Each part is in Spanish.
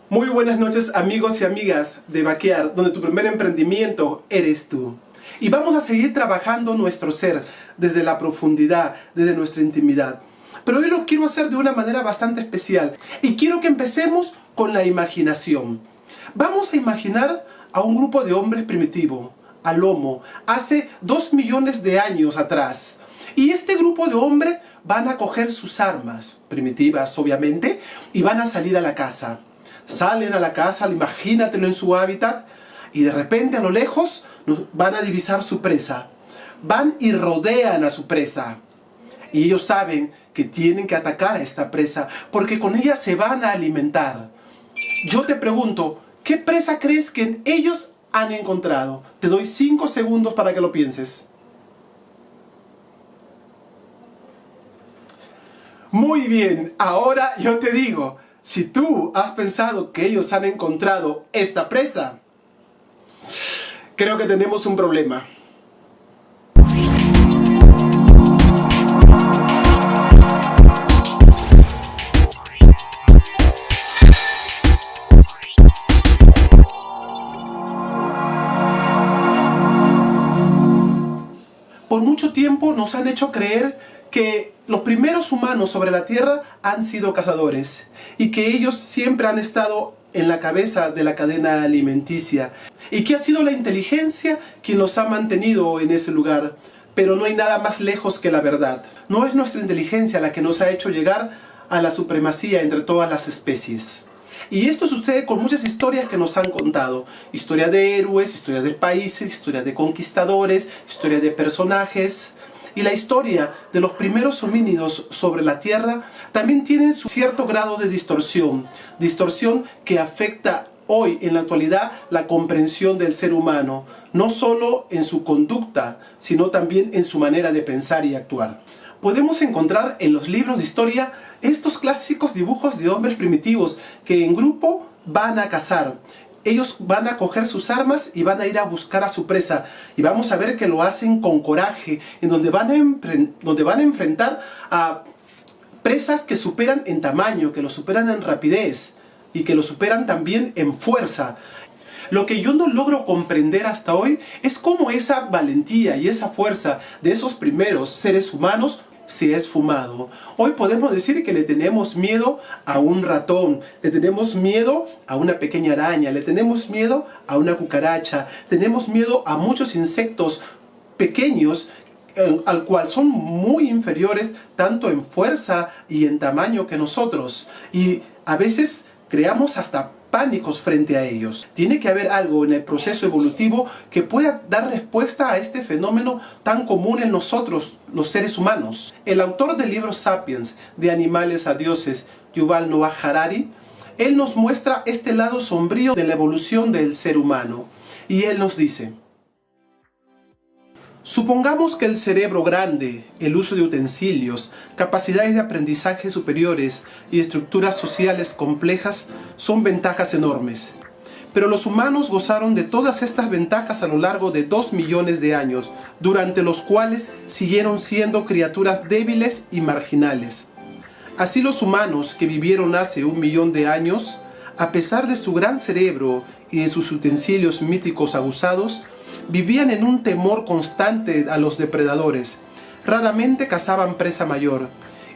Muy buenas noches, amigos y amigas de Vaquear, donde tu primer emprendimiento eres tú. Y vamos a seguir trabajando nuestro ser desde la profundidad, desde nuestra intimidad. Pero hoy lo quiero hacer de una manera bastante especial y quiero que empecemos con la imaginación. Vamos a imaginar a un grupo de hombres primitivos, al Homo, hace 2 millones de años atrás. Y este grupo de hombres van a coger sus armas, primitivas obviamente, y van a salir a la caza. Salen a la caza, imagínatelo en su hábitat, y de repente a lo lejos van a divisar su presa. Van y rodean a su presa. Y ellos saben que tienen que atacar a esta presa, porque con ella se van a alimentar. Yo te pregunto, ¿qué presa crees que ellos han encontrado? Te doy 5 segundos para que lo pienses. Muy bien, ahora yo te digo, si tú has pensado que ellos han encontrado esta presa, creo que tenemos un problema. Por mucho tiempo nos han hecho creer que los primeros humanos sobre la Tierra han sido cazadores y que ellos siempre han estado en la cabeza de la cadena alimenticia y que ha sido la inteligencia quien los ha mantenido en ese lugar. Pero no hay nada más lejos que la verdad. No es nuestra inteligencia la que nos ha hecho llegar a la supremacía entre todas las especies. Y esto sucede con muchas historias que nos han contado. Historia de héroes, historia de países, historia de conquistadores, historia de personajes. Y la historia de los primeros homínidos sobre la Tierra también tiene su cierto grado de distorsión. Distorsión que afecta hoy, en la actualidad, la comprensión del ser humano. No solo en su conducta, sino también en su manera de pensar y actuar. Podemos encontrar en los libros de historia estos clásicos dibujos de hombres primitivos que en grupo van a cazar. Ellos van a coger sus armas y van a ir a buscar a su presa. Y vamos a ver que lo hacen con coraje, en donde van a enfrentar a presas que superan en tamaño, que lo superan en rapidez y que lo superan también en fuerza. Lo que yo no logro comprender hasta hoy es cómo esa valentía y esa fuerza de esos primeros seres humanos se ha esfumado. Hoy podemos decir que le tenemos miedo a un ratón, le tenemos miedo a una pequeña araña, le tenemos miedo a una cucaracha, tenemos miedo a muchos insectos pequeños al cual son muy inferiores tanto en fuerza y en tamaño que nosotros. Y a veces creamos hasta pánicos frente a ellos. Tiene que haber algo en el proceso evolutivo que pueda dar respuesta a este fenómeno tan común en nosotros, los seres humanos. El autor del libro Sapiens, de Animales a Dioses, Yuval Noah Harari, él nos muestra este lado sombrío de la evolución del ser humano. Y él nos dice: supongamos que el cerebro grande, el uso de utensilios, capacidades de aprendizaje superiores y estructuras sociales complejas son ventajas enormes. Pero los humanos gozaron de todas estas ventajas a lo largo de 2 millones de años, durante los cuales siguieron siendo criaturas débiles y marginales. Así los humanos que vivieron hace 1 millón de años, a pesar de su gran cerebro y de sus utensilios míticos aguzados, vivían en un temor constante a los depredadores, raramente cazaban presa mayor,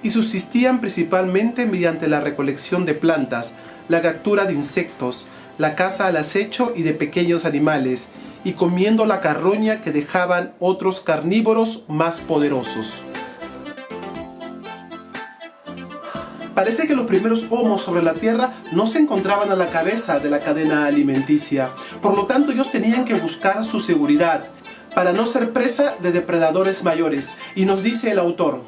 y subsistían principalmente mediante la recolección de plantas, la captura de insectos, la caza al acecho y de pequeños animales, y comiendo la carroña que dejaban otros carnívoros más poderosos. Parece que los primeros homos sobre la Tierra no se encontraban a la cabeza de la cadena alimenticia. Por lo tanto, ellos tenían que buscar su seguridad para no ser presa de depredadores mayores. Y nos dice el autor: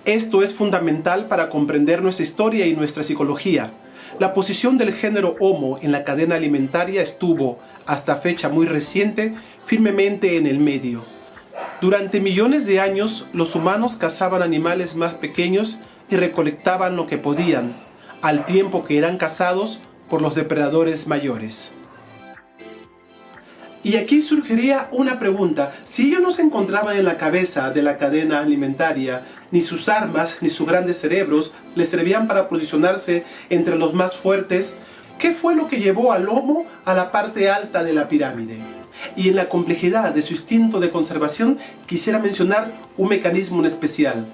esto es fundamental para comprender nuestra historia y nuestra psicología. La posición del género Homo en la cadena alimentaria estuvo, hasta fecha muy reciente, firmemente en el medio. Durante millones de años, los humanos cazaban animales más pequeños y recolectaban lo que podían, al tiempo que eran cazados por los depredadores mayores. Y aquí surgiría una pregunta: si ellos no se encontraban en la cabeza de la cadena alimentaria, ni sus armas, ni sus grandes cerebros les servían para posicionarse entre los más fuertes. ¿Qué fue lo que llevó al Homo a la parte alta de la pirámide? Y en la complejidad de su instinto de conservación quisiera mencionar un mecanismo en especial: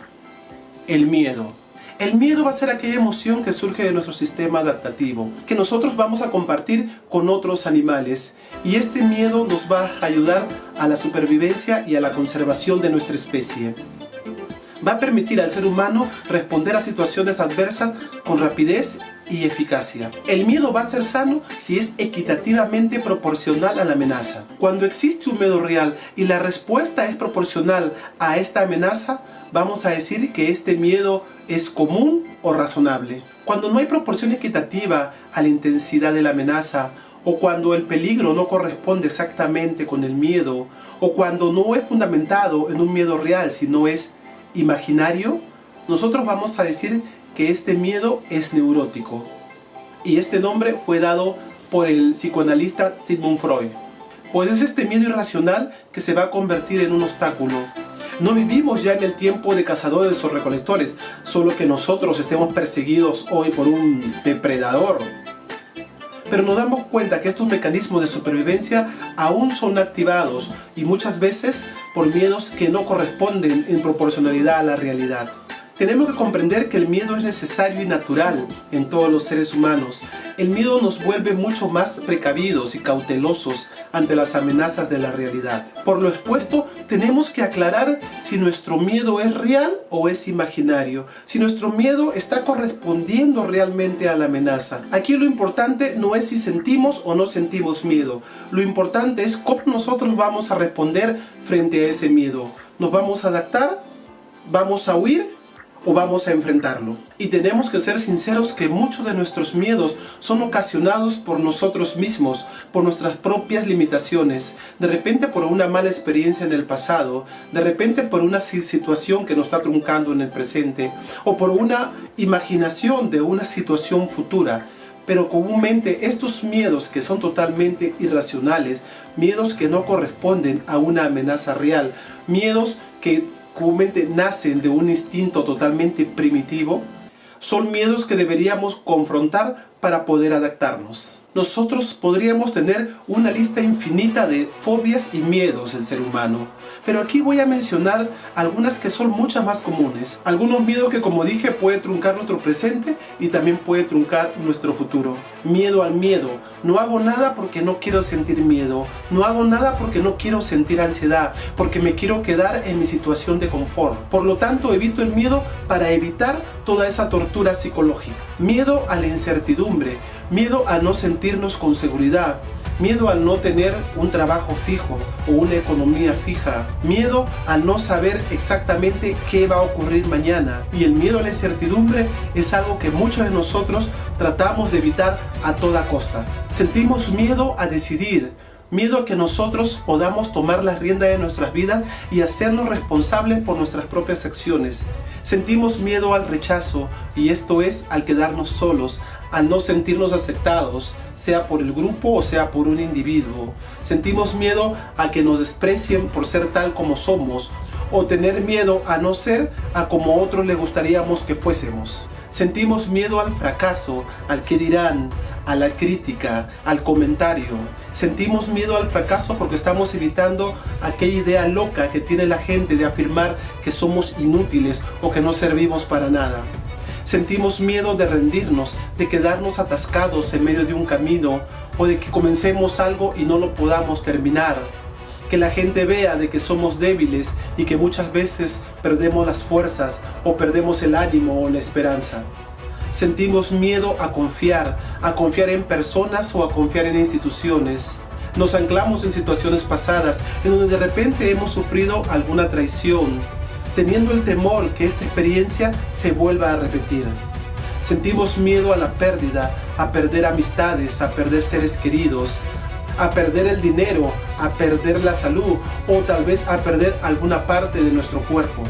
el miedo. El miedo va a ser aquella emoción que surge de nuestro sistema adaptativo, que nosotros vamos a compartir con otros animales. Y este miedo nos va a ayudar a la supervivencia y a la conservación de nuestra especie. Va a permitir al ser humano responder a situaciones adversas con rapidez y eficacia. El miedo va a ser sano si es equitativamente proporcional a la amenaza. Cuando existe un miedo real y la respuesta es proporcional a esta amenaza, vamos a decir que este miedo es común o razonable. Cuando no hay proporción equitativa a la intensidad de la amenaza, o cuando el peligro no corresponde exactamente con el miedo, o cuando no es fundamentado en un miedo real, sino es imaginario, nosotros vamos a decir que este miedo es neurótico. Y este nombre fue dado por el psicoanalista Sigmund Freud. Pues es este miedo irracional que se va a convertir en un obstáculo. No vivimos ya en el tiempo de cazadores o recolectores, solo que nosotros estemos perseguidos hoy por un depredador. Pero nos damos cuenta que estos mecanismos de supervivencia aún son activados y muchas veces por miedos que no corresponden en proporcionalidad a la realidad. Tenemos que comprender que el miedo es necesario y natural en todos los seres humanos. El miedo nos vuelve mucho más precavidos y cautelosos ante las amenazas de la realidad. Por lo expuesto, tenemos que aclarar si nuestro miedo es real o es imaginario, si nuestro miedo está correspondiendo realmente a la amenaza. Aquí lo importante no es si sentimos o no sentimos miedo, lo importante es cómo nosotros vamos a responder frente a ese miedo. ¿Nos vamos a adaptar? ¿Vamos a huir? ¿O vamos a enfrentarlo? Y tenemos que ser sinceros que muchos de nuestros miedos son ocasionados por nosotros mismos, por nuestras propias limitaciones, de repente por una mala experiencia en el pasado, de repente por una situación que nos está truncando en el presente, o por una imaginación de una situación futura. Pero comúnmente estos miedos que son totalmente irracionales, miedos que no corresponden a una amenaza real, miedos que comúnmente nacen de un instinto totalmente primitivo, son miedos que deberíamos confrontar para poder adaptarnos. Nosotros podríamos tener una lista infinita de fobias y miedos del ser humano, pero aquí voy a mencionar algunas que son muchas más comunes. Algunos miedos que, como dije, puede truncar nuestro presente y también puede truncar nuestro futuro. Miedo al miedo. No hago nada porque no quiero sentir miedo. No hago nada porque no quiero sentir ansiedad, porque me quiero quedar en mi situación de confort. Por lo tanto, evito el miedo para evitar toda esa tortura psicológica. Miedo a la incertidumbre. Miedo a no sentirnos con seguridad, miedo a no tener un trabajo fijo o una economía fija, miedo a no saber exactamente qué va a ocurrir mañana. Y el miedo a la incertidumbre es algo que muchos de nosotros tratamos de evitar a toda costa. Sentimos miedo a decidir, miedo a que nosotros podamos tomar las riendas de nuestras vidas y hacernos responsables por nuestras propias acciones. Sentimos miedo al rechazo, y esto es al quedarnos solos, al no sentirnos aceptados, sea por el grupo o sea por un individuo. Sentimos miedo a que nos desprecien por ser tal como somos, o tener miedo a no ser a como otros les gustaríamos que fuésemos. Sentimos miedo al fracaso, al qué dirán, a la crítica, al comentario. Sentimos miedo al fracaso porque estamos evitando aquella idea loca que tiene la gente de afirmar que somos inútiles o que no servimos para nada. Sentimos miedo de rendirnos, de quedarnos atascados en medio de un camino, o de que comencemos algo y no lo podamos terminar. Que la gente vea de que somos débiles y que muchas veces perdemos las fuerzas o perdemos el ánimo o la esperanza. Sentimos miedo a confiar en personas o a confiar en instituciones. Nos anclamos en situaciones pasadas en donde de repente hemos sufrido alguna traición, teniendo el temor que esta experiencia se vuelva a repetir. Sentimos miedo a la pérdida, a perder amistades, a perder seres queridos, a perder el dinero, a perder la salud o tal vez a perder alguna parte de nuestro cuerpo.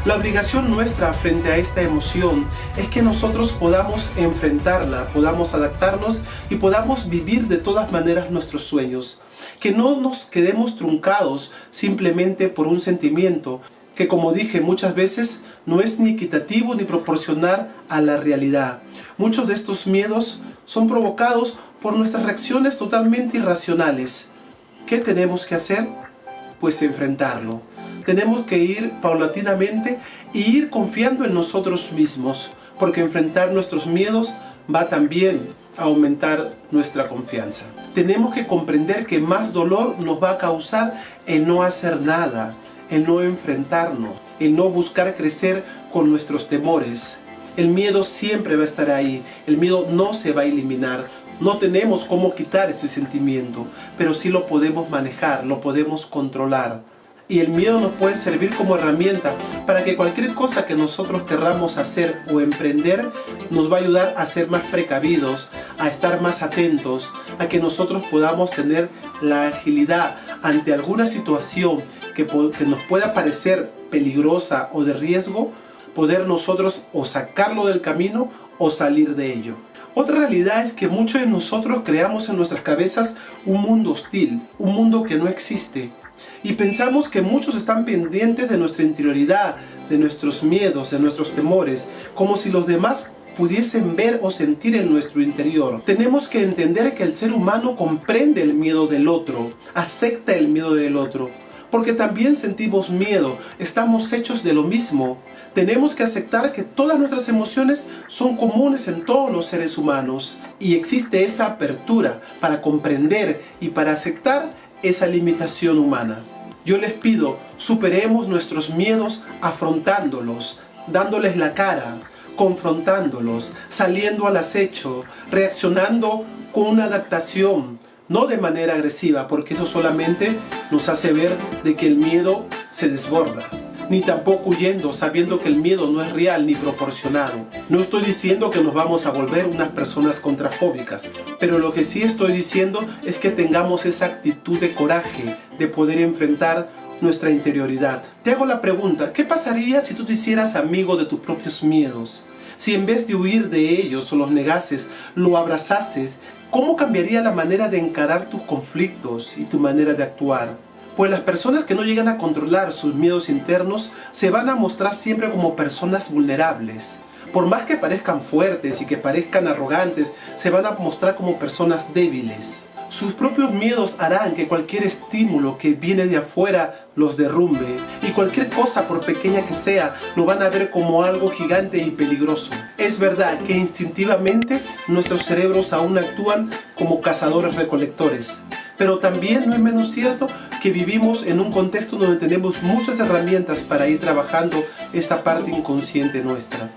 La obligación nuestra frente a esta emoción es que nosotros podamos enfrentarla, podamos adaptarnos y podamos vivir de todas maneras nuestros sueños. Que no nos quedemos truncados simplemente por un sentimiento, que, como dije muchas veces, no es ni equitativo ni proporcional a la realidad. Muchos de estos miedos son provocados por nuestras reacciones totalmente irracionales. ¿Qué tenemos que hacer? Pues enfrentarlo. Tenemos que ir paulatinamente y ir confiando en nosotros mismos, porque enfrentar nuestros miedos va también a aumentar nuestra confianza. Tenemos que comprender que más dolor nos va a causar el no hacer nada, el no enfrentarnos, el no buscar crecer con nuestros temores. El miedo siempre va a estar ahí, el miedo no se va a eliminar. No tenemos cómo quitar ese sentimiento, pero sí lo podemos manejar, lo podemos controlar. Y el miedo nos puede servir como herramienta para que cualquier cosa que nosotros querramos hacer o emprender nos va a ayudar a ser más precavidos, a estar más atentos, a que nosotros podamos tener la agilidad ante alguna situación que nos pueda parecer peligrosa o de riesgo, poder nosotros o sacarlo del camino o salir de ello. Otra realidad es que muchos de nosotros creamos en nuestras cabezas un mundo hostil, un mundo que no existe. Y pensamos que muchos están pendientes de nuestra interioridad, de nuestros miedos, de nuestros temores, como si los demás pudiesen ver o sentir en nuestro interior. Tenemos que entender que el ser humano comprende el miedo del otro, acepta el miedo del otro, porque también sentimos miedo, estamos hechos de lo mismo. Tenemos que aceptar que todas nuestras emociones son comunes en todos los seres humanos y existe esa apertura para comprender y para aceptar esa limitación humana. Yo les pido, superemos nuestros miedos afrontándolos, dándoles la cara, confrontándolos, saliendo al acecho, reaccionando con una adaptación, no de manera agresiva, porque eso solamente nos hace ver de que el miedo se desborda. Ni tampoco huyendo, sabiendo que el miedo no es real ni proporcionado. No estoy diciendo que nos vamos a volver unas personas contrafóbicas, pero lo que sí estoy diciendo es que tengamos esa actitud de coraje, de poder enfrentar nuestra interioridad. Te hago la pregunta, ¿qué pasaría si tú te hicieras amigo de tus propios miedos? Si en vez de huir de ellos o los negases, lo abrazases, ¿cómo cambiaría la manera de encarar tus conflictos y tu manera de actuar? Pues las personas que no llegan a controlar sus miedos internos se van a mostrar siempre como personas vulnerables. Por más que parezcan fuertes y que parezcan arrogantes, se van a mostrar como personas débiles. Sus propios miedos harán que cualquier estímulo que viene de afuera los derrumbe, y cualquier cosa, por pequeña que sea, lo van a ver como algo gigante y peligroso. Es verdad que instintivamente nuestros cerebros aún actúan como cazadores-recolectores, pero también no es menos cierto que vivimos en un contexto donde tenemos muchas herramientas para ir trabajando esta parte inconsciente nuestra.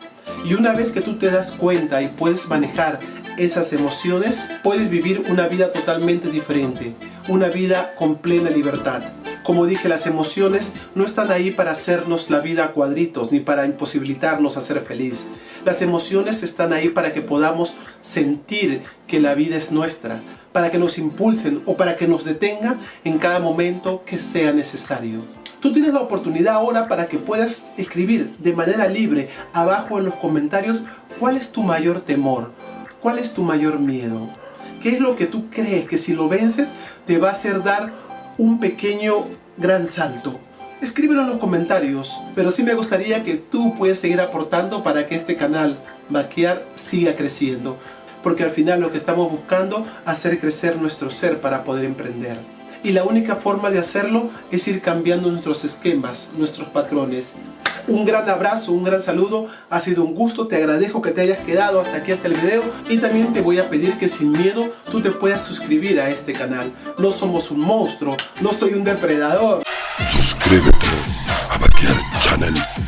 Y una vez que tú te das cuenta y puedes manejar esas emociones, puedes vivir una vida totalmente diferente, una vida con plena libertad. Como dije, las emociones no están ahí para hacernos la vida a cuadritos ni para imposibilitarnos a ser feliz. Las emociones están ahí para que podamos sentir que la vida es nuestra, para que nos impulsen o para que nos detengan en cada momento que sea necesario. Tú tienes la oportunidad ahora para que puedas escribir de manera libre abajo en los comentarios cuál es tu mayor temor, cuál es tu mayor miedo, qué es lo que tú crees que si lo vences te va a hacer dar un pequeño gran salto. Escríbelo en los comentarios, pero sí me gustaría que tú puedas seguir aportando para que este canal Vaquear siga creciendo, porque al final lo que estamos buscando es hacer crecer nuestro ser para poder emprender. Y la única forma de hacerlo es ir cambiando nuestros esquemas, nuestros patrones. Un gran abrazo, un gran saludo, ha sido un gusto, te agradezco que te hayas quedado hasta aquí, hasta el video, y también te voy a pedir que sin miedo tú te puedas suscribir a este canal. No somos un monstruo, no soy un depredador. Suscríbete a Vaquear Channel.